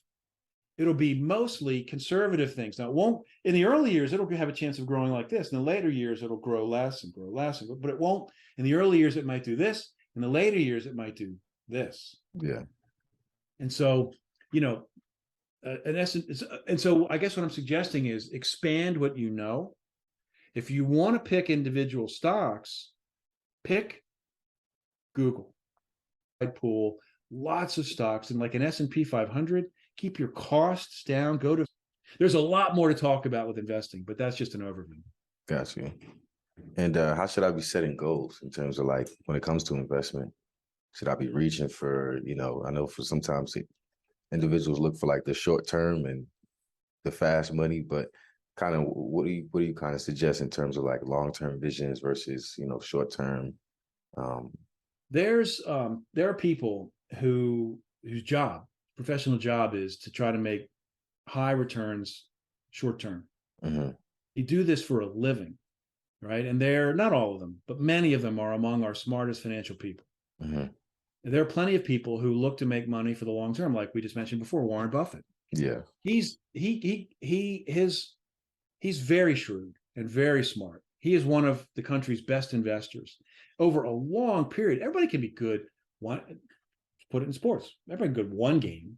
it'll be mostly conservative things. Now, it won't, in the early years, it'll have a chance of growing like this. In the later years, it'll grow less and grow less, but it won't. In the early years, it might do this. In the later years, it might do this. Yeah. And so, in essence, and so I guess what I'm suggesting is expand what you know. If you want to pick individual stocks, pick Google, pool, lots of stocks, and like an S&P 500, keep your costs down. There's a lot more to talk about with investing, but that's just an overview. Gotcha. And how should I be setting goals in terms of like when it comes to investment? Should I be reaching for, I know for sometimes individuals look for like the short term and the fast money, but kind of what do you kind of suggest in terms of like long-term visions versus, short term? There are people whose professional job is to try to make high returns short term. You do this for a living, right? And they're not all of them, but many of them are among our smartest financial people. There are plenty of people who look to make money for the long term, like we just mentioned before, Warren Buffett. Yeah. He's very shrewd and very smart. He is one of the country's best investors over a long period. Everybody can be good. Put it in sports. Everybody can good 1 game,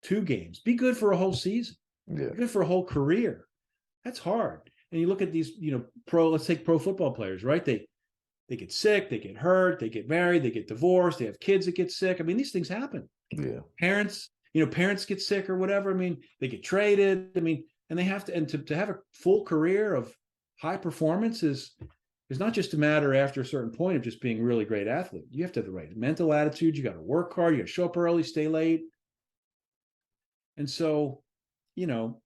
2 games. Be good for a whole season. Yeah. Be good for a whole career. That's hard. And you look at these, let's take pro football players, right? They get sick, they get hurt, they get married, they get divorced, they have kids that get sick. I mean, these things happen. Yeah. Parents get sick or whatever. I mean, they get traded. I mean, and they have to, and to have a full career of high performance is, It's not just a matter after a certain point of just being a really great athlete. You have to have the right mental attitude. You got to work hard. You got to show up early, stay late. And so, you know,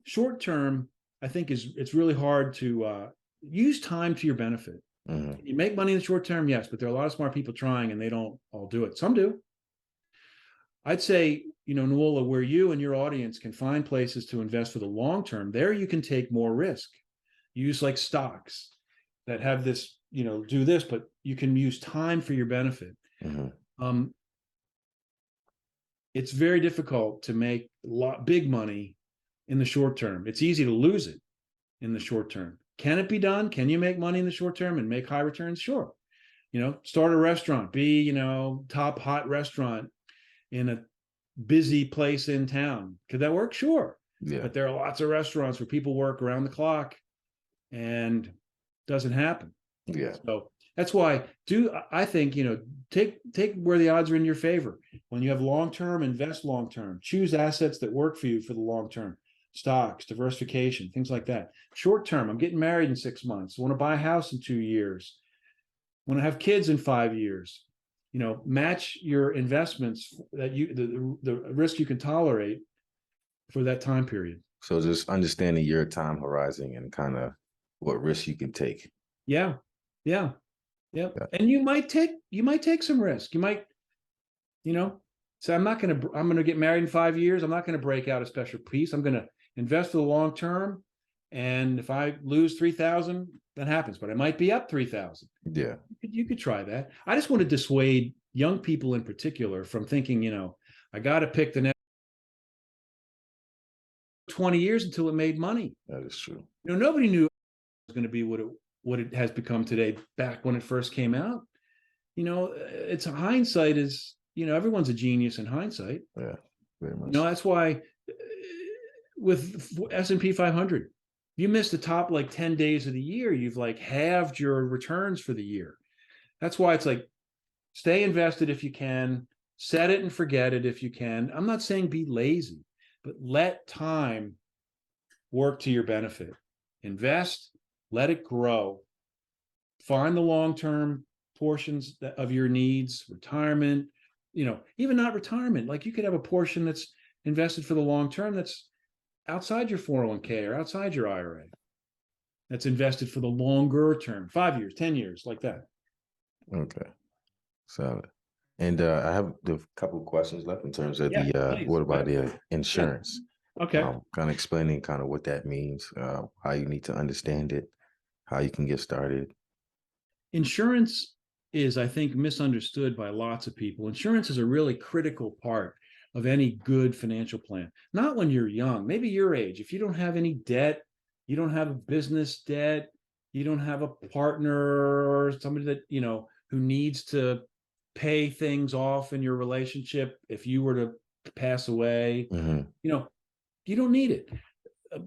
short term, I think it's really hard to use time to your benefit. Mm-hmm. You make money in the short term, yes, but there are a lot of smart people trying and they don't all do it. Some do. I'd say, you know, Nuala, where you and your audience can find places to invest for the long term, there you can take more risk. Use like stocks that have this, you know, do this, but you can use time for your benefit. Mm-hmm. It's very difficult to make big money in the short term. It's easy to lose it in the short term. Can it be done? Can you make money in the short term and make high returns? Sure. You know, start a restaurant, be, you know, top hot restaurant in a busy place in town. Could that work? Sure. Yeah. But there are lots of restaurants where people work around the clock and it doesn't happen. Yeah. So that's why I think, you know, take where the odds are in your favor. When you have long-term, invest long-term. Choose assets that work for you for the long term. Stocks, diversification, things like that. Short term, I'm getting married in 6 months. I want to buy a house in 2 years. I want to have kids in 5 years. You know, match your investments that the risk you can tolerate for that time period. So just understanding your time horizon and kind of what risks you can take. Yeah. And you might take some risk. You might, you know, say, I'm going to get married in 5 years. I'm not going to break out a special piece. I'm going to invest for the long term. And if I lose 3,000, that happens, but I might be up 3,000. Yeah. You could try that. I just want to dissuade young people in particular from thinking, you know, I got to pick the next 20 years until it made money. That is true. You know, nobody knew it was going to be what it has become today back when it first came out. You know, it's hindsight is, you know, everyone's a genius in hindsight. Yeah, very much. You know, that's why with S&P 500, you missed the top like 10 days of the year, you've like halved your returns for the year. That's why it's like, stay invested if you can, set it and forget it if you can. I'm not saying be lazy, but let time work to your benefit. Invest, let it grow. Find the long-term portions of your needs, retirement, you know, even not retirement. Like you could have a portion that's invested for the long term that's outside your 401k or outside your IRA. That's invested for the longer term, 5 years, 10 years, like that. Okay. Solid. And I have a couple of questions left in terms of please. what about the insurance? Yeah. Okay. Kind of explaining kind of what that means, how you need to understand it, how you can get started. Insurance is, I think, misunderstood by lots of people. Insurance is a really critical part of any good financial plan. Not when you're young, maybe your age. If you don't have any debt, you don't have a business debt, you don't have a partner or somebody that, you know, who needs to pay things off in your relationship if you were to pass away, you know, you don't need it.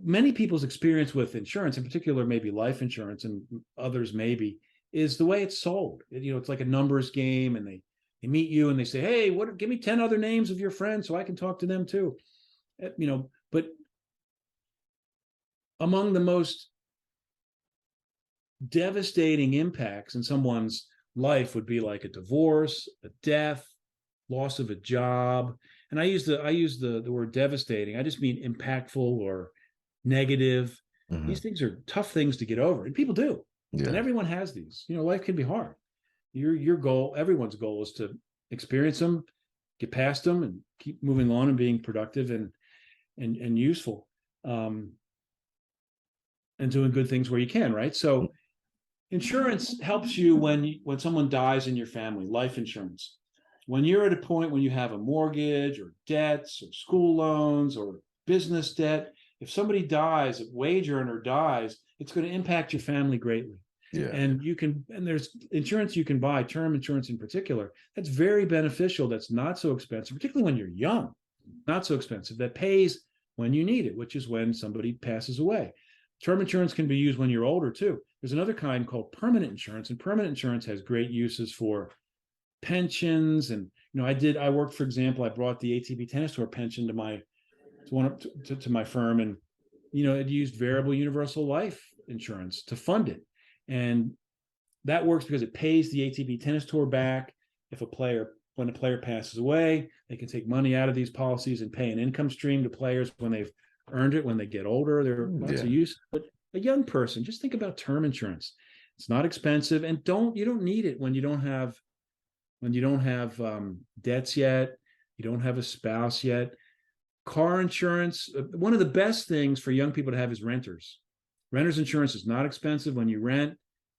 Many people's experience with insurance, in particular, maybe life insurance and others maybe, is the way it's sold. You know, it's like a numbers game, and they meet you and they say, hey, give me 10 other names of your friends so I can talk to them too. You know, but among the most devastating impacts in someone's life would be like a divorce, a death, loss of a job. And I use the word devastating. I just mean impactful or negative. These things are tough things to get over, and people do. Yeah. And everyone has these. You know, life can be hard. Your goal, everyone's goal, is to experience them, get past them, and keep moving on and being productive and useful, and doing good things where you can. Right. So, insurance helps you when someone dies in your family. Life insurance. When you're at a point when you have a mortgage or debts or school loans or business debt, if somebody dies, a wage earner dies, it's going to impact your family greatly. Yeah. And there's insurance you can buy, term insurance in particular, that's very beneficial. That's not so expensive, particularly when you're young, not so expensive, that pays when you need it, which is when somebody passes away. Term insurance can be used when you're older too. There's another kind called permanent insurance, and permanent insurance has great uses for pensions. And, you know, I worked, for example, I brought the ATP tennis tour pension to my firm, and, you know, it used variable universal life insurance to fund it. And that works because it pays the ATP tennis tour back. When a player passes away, they can take money out of these policies and pay an income stream to players when they've earned it, when they get older. There are lots of use. But a young person, just think about term insurance. It's not expensive, and you don't need it when you don't have debts yet, you don't have a spouse yet. Car insurance, one of the best things for young people to have is renters. Renter's insurance is not expensive. When you rent,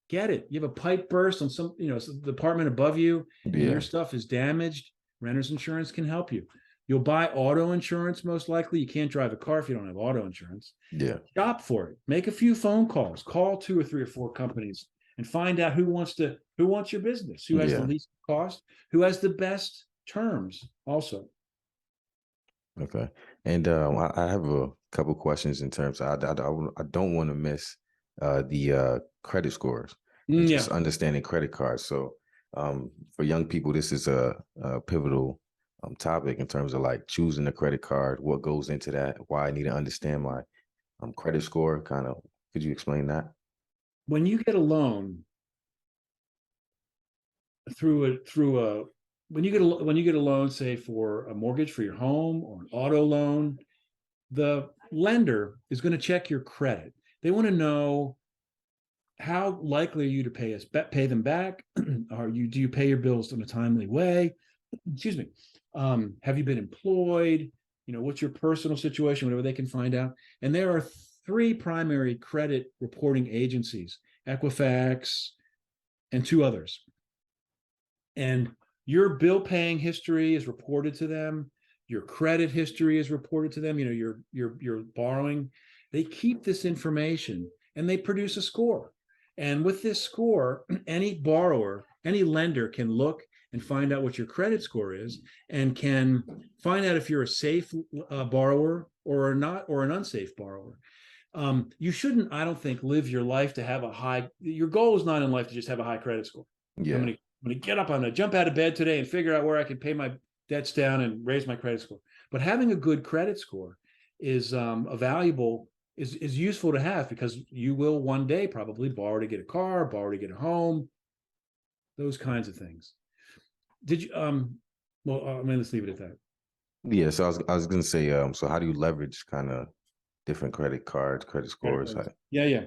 get it. You have a pipe burst on the apartment above you, and your stuff is damaged. Renter's insurance can help you. You'll buy auto insurance most likely. You can't drive a car if you don't have auto insurance. Yeah. Shop for it. Make a few phone calls. Call 2 or 3 or 4 companies and find out who wants your business, who has the least cost, who has the best terms also. Okay. And I have a couple questions in terms of, I don't want to miss the credit scores and just understanding credit cards. So for young people, this is a pivotal topic in terms of like choosing a credit card, what goes into that, why I need to understand my credit score. Could you explain that? When you get a loan when you get a loan, say for a mortgage for your home or an auto loan, the lender is going to check your credit. They want to know how likely are you to pay them back? Do you pay your bills in a timely way? Excuse me. Have you been employed? What's your personal situation? Whatever they can find out. And there are 3 primary credit reporting agencies: Equifax and 2 others. And your bill paying history is reported to them. Your credit history is reported to them. Your borrowing. They keep this information and they produce a score. And with this score, any borrower, any lender can look and find out what your credit score is, and can find out if you're a safe borrower or not, or an unsafe borrower. You shouldn't, I don't think, live your life to have your goal is not in life to just have a high credit score. Yeah. I'm going to jump out of bed today and figure out where I can pay my debts down and raise my credit score. But having a good credit score is is useful to have, because you will one day probably borrow to get a car, borrow to get a home, those kinds of things. Did you, let's leave it at that. Yeah. So I was going to say, so how do you leverage kind of different credit cards, credit scores? Yeah.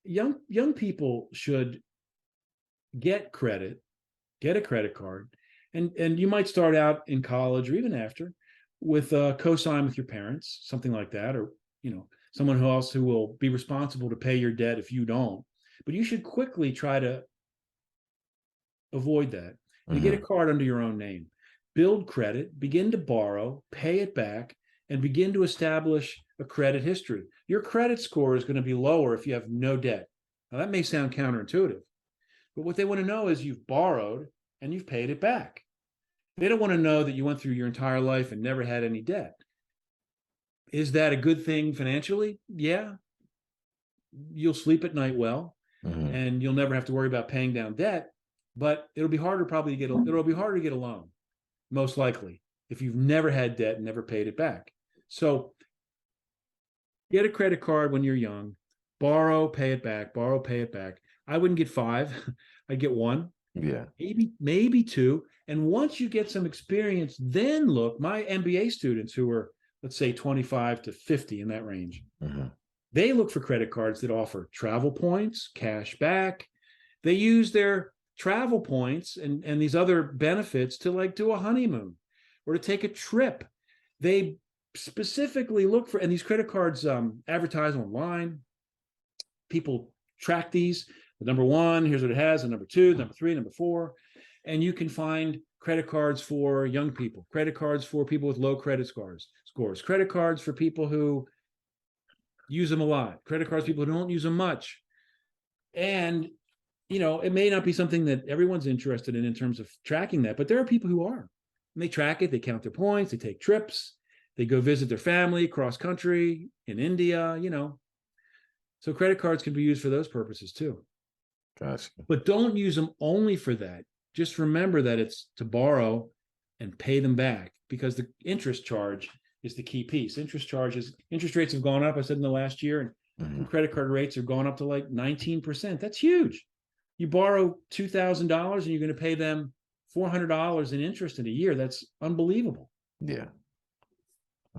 Young people should get a credit card, and you might start out in college or even after with a cosign with your parents, something like that, or someone else who will be responsible to pay your debt if you don't. But you should quickly try to avoid that. You get a card under your own name, build credit, begin to borrow, pay it back, and begin to establish a credit history. Your credit score is going to be lower if you have no debt. Now, that may sound counterintuitive, but what they want to know is you've borrowed and you've paid it back. They don't want to know that you went through your entire life and never had any debt. Is that a good thing financially? Yeah. You'll sleep at night well, and you'll never have to worry about paying down debt, but it'll be harder to get a loan, most likely, if you've never had debt and never paid it back. So get a credit card when you're young, borrow, pay it back, borrow, pay it back. I wouldn't get 5. I'd get 1. Yeah. Maybe 2. And once you get some experience, then look, my MBA students who are, let's say, 25 to 50 in that range, they look for credit cards that offer travel points, cash back. They use their travel points and these other benefits to like do a honeymoon or to take a trip. They specifically look for, and these credit cards advertise online. People track these. The number 1, here's what it has. The number 2, number 3, number 4. And you can find credit cards for young people, credit cards for people with low credit scores, credit cards for people who use them a lot, credit cards for people who don't use them much. And, it may not be something that everyone's interested in terms of tracking that, but there are people who are. And they track it, they count their points, they take trips, they go visit their family cross country in India, So credit cards can be used for those purposes too. Gotcha. But don't use them only for that. Just remember that it's to borrow and pay them back, because the interest charge is the key piece. Interest rates have gone up, I said, in the last year, and And credit card rates are going up to like 19%. That's huge. You borrow $2,000 and you're going to pay them $400 in interest in a year. That's unbelievable. Yeah.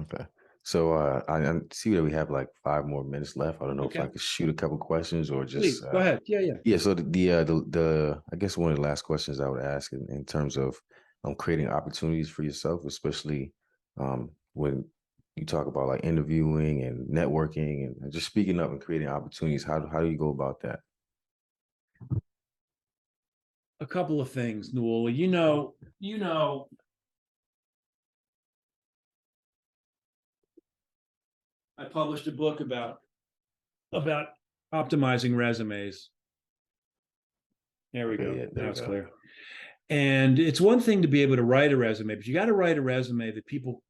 Okay. So I see that we have like 5 more minutes left. I don't know if I could shoot a couple questions or Please, just go ahead. Yeah. yeah. So the I guess one of the last questions I would ask in terms of creating opportunities for yourself, especially when you talk about like interviewing and networking and just speaking up and creating opportunities. How do you go about that? A couple of things, Newell. I published a book about optimizing resumes. There we go. Yeah, there Now you it's go. clear. And it's one thing to be able to write a resume, but you got to write a resume that people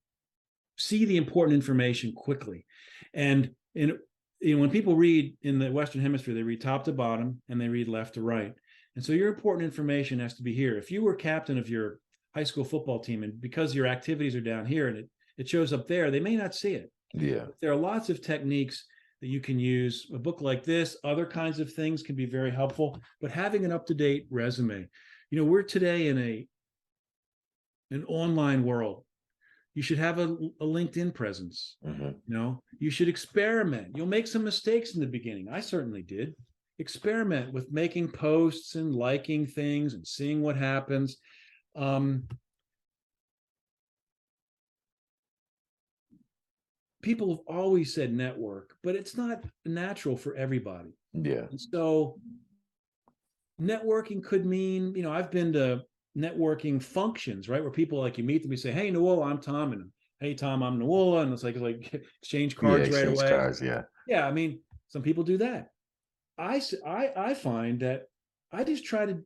see the important information quickly. And when people read in the Western Hemisphere, they read top to bottom and they read left to right. And so your important information has to be here. If you were captain of your high school football team, and because your activities are down here and it shows up there, they may not see it. Yeah. But there are lots of techniques that you can use. A book like this, other kinds of things can be very helpful, but having an up-to-date resume. We're today in an online world. You should have a LinkedIn presence. You should experiment. You'll make some mistakes in the beginning. I certainly did. Experiment with making posts and liking things and seeing what happens. People have always said network, but it's not natural for everybody. Yeah. And so networking could mean, I've been to networking functions, right? Where people like you meet them, you say, "Hey, Newell, I'm Tom," and "Hey, Tom, I'm Newell," and it's like exchange cards right away. Cards, yeah. Yeah, I mean, some people do that. I find that I just try to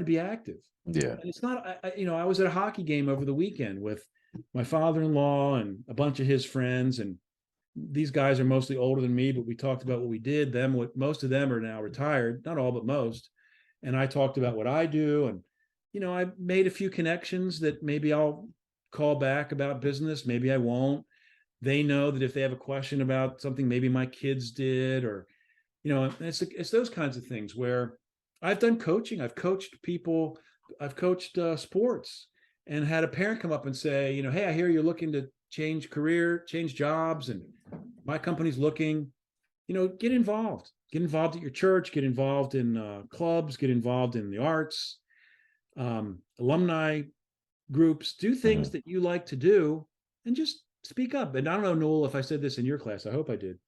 be active. Yeah. And it's not, I was at a hockey game over the weekend with my father-in-law and a bunch of his friends, and these guys are mostly older than me, but we talked about what we did. Most of them are now retired, not all, but most. And I talked about what I do. And, I made a few connections that maybe I'll call back about business. Maybe I won't. They know that if they have a question about something, maybe my kids did, or, it's those kinds of things where I've done coaching. I've coached people. I've coached sports and had a parent come up and say, "Hey, I hear you're looking to change jobs, and my company's looking, get involved at your church, get involved in clubs, get involved in the arts, alumni groups, do things that you like to do, and just speak up." And I don't know, Noel, if I said this in your class, I hope I did,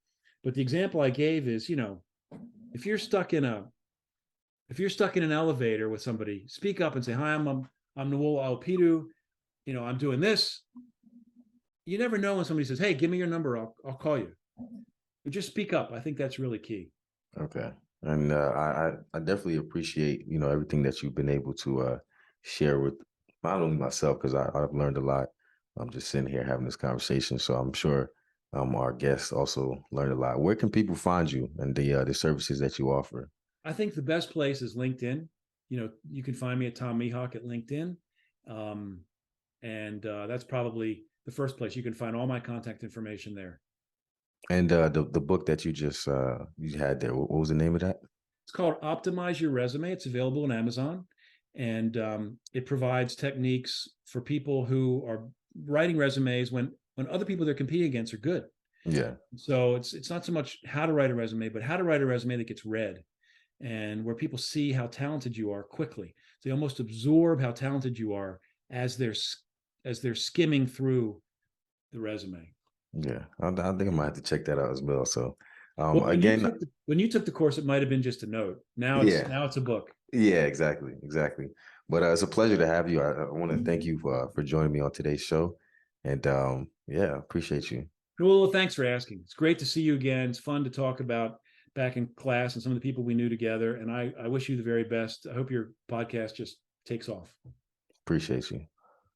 but the example I gave is, if you're stuck in an elevator with somebody, speak up and say, "Hi, I'm Newell Alpidu. I'm doing this." You never know when somebody says, "Hey, give me your number. I'll call you." But just speak up. I think that's really key. Okay. And I definitely appreciate, everything that you've been able to share with not only myself, because I've learned a lot. I'm just sitting here having this conversation. So I'm sure our guests also learned a lot. Where can people find you and the services that you offer? I think the best place is LinkedIn. You can find me at Tom Mihok at LinkedIn. And that's probably the first place. You can find all my contact information there. And the book that you just you had there, what was the name of that? It's called Optimize Your Resume. It's available on Amazon, and it provides techniques for people who are writing resumes when other people they're competing against are good. Yeah. So it's not so much how to write a resume, but how to write a resume that gets read, and where people see how talented you are quickly. They almost absorb how talented you are as they're skimming through the resume. Yeah, I think I might have to check that out as well. So, Well, again, when you took the course, it might have been just a note. Now it's a book. Yeah, exactly. But it's a pleasure to have you. I want to thank you for joining me on today's show, and yeah, appreciate you. Well, thanks for asking. It's great to see you again. It's fun to talk about back in class and some of the people we knew together. And I wish you the very best. I hope your podcast just takes off. Appreciate you.